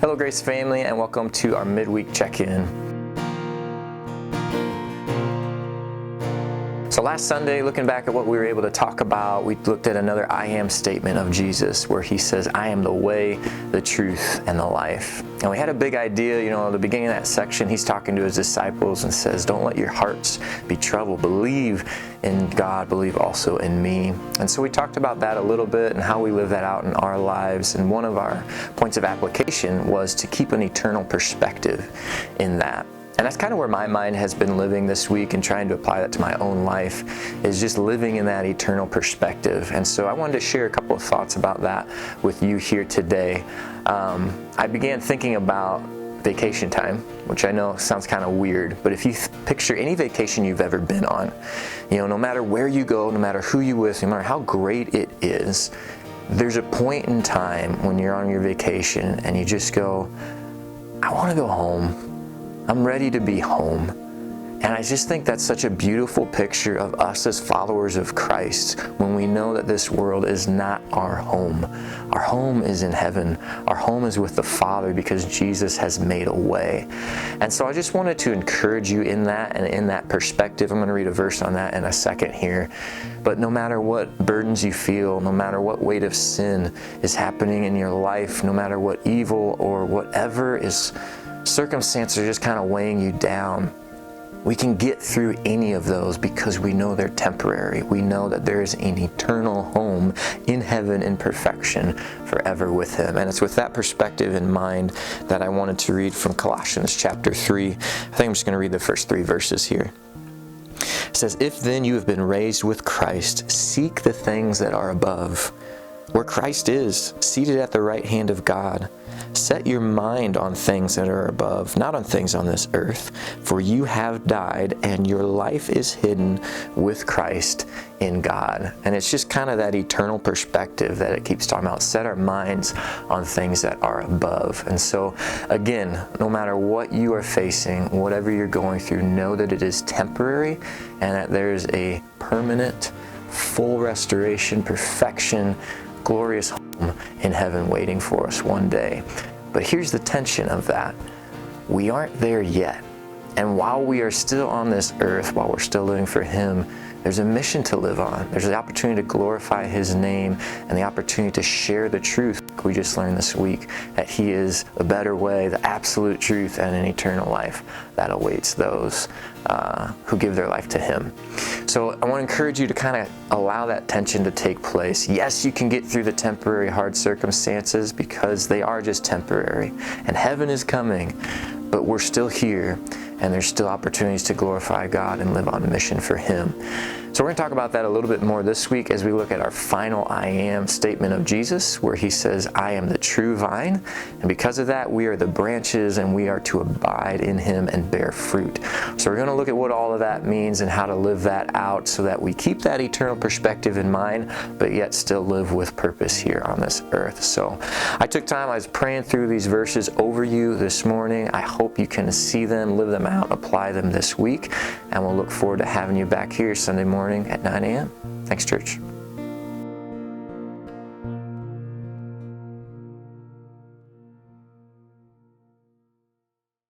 Hello, Grace family, and welcome to our midweek check-in. So last Sunday, looking back at what we were able to talk about, we looked at another I am statement of Jesus where he says, I am the way, the truth, and the life. And we had a big idea, at the beginning of that section, he's talking to his disciples and says, don't let your hearts be troubled. Believe in God, believe also in me. And so we talked about that a little bit and how we live that out in our lives. And one of our points of application was to keep an eternal perspective in that. And that's kind of where my mind has been living this week and trying to apply that to my own life, is just living in that eternal perspective. And so I wanted to share a couple of thoughts about that with you here today. I began thinking about vacation time, which I know sounds kind of weird, but if you picture any vacation you've ever been on, no matter where you go, no matter who you're with, no matter how great it is, there's a point in time when you're on your vacation and you just go, I want to go home. I'm ready to be home. And I just think that's such a beautiful picture of us as followers of Christ when we know that this world is not our home. Our home is in heaven. Our home is with the Father because Jesus has made a way. And so I just wanted to encourage you in that and in that perspective. I'm going to read a verse on that in a second here. But no matter what burdens you feel, no matter what weight of sin is happening in your life, no matter what evil or whatever is circumstances are just kind of weighing you down, we can get through any of those because we know they're temporary. We know that there is an eternal home in heaven in perfection forever with Him. And it's with that perspective in mind that I wanted to read from Colossians chapter 3. I think I'm just going to read the first 3 verses here. It says, If then you have been raised with Christ, seek the things that are above, where Christ is, seated at the right hand of God. Set your mind on things that are above, not on things on this earth, for you have died and your life is hidden with Christ in God. And it's just kind of that eternal perspective that it keeps talking about. Set our minds on things that are above. And so, again, no matter what you are facing, whatever you're going through, know that it is temporary and that there is a permanent, full restoration, perfection, glorious home in heaven waiting for us one day. But here's the tension of that. We aren't there yet. And while we are still on this earth, while we're still living for Him, there's a mission to live on. There's the opportunity to glorify His name and the opportunity to share the truth. We just learned this week that He is a better way, the absolute truth, and an eternal life that awaits those who give their life to Him. So I want to encourage you to kind of allow that tension to take place. Yes, you can get through the temporary hard circumstances because they are just temporary. And heaven is coming, but we're still here. And there's still opportunities to glorify God and live on a mission for Him. So we're going to talk about that a little bit more this week as we look at our final I am statement of Jesus, where He says, I am the true vine. And because of that, we are the branches and we are to abide in Him and bear fruit. So we're going to look at what all of that means and how to live that out so that we keep that eternal perspective in mind, but yet still live with purpose here on this earth. So I took time, I was praying through these verses over you this morning. I hope you can see them, live them out, apply them this week, and we'll look forward to having you back here Sunday morning at 9 a.m. Thanks, church.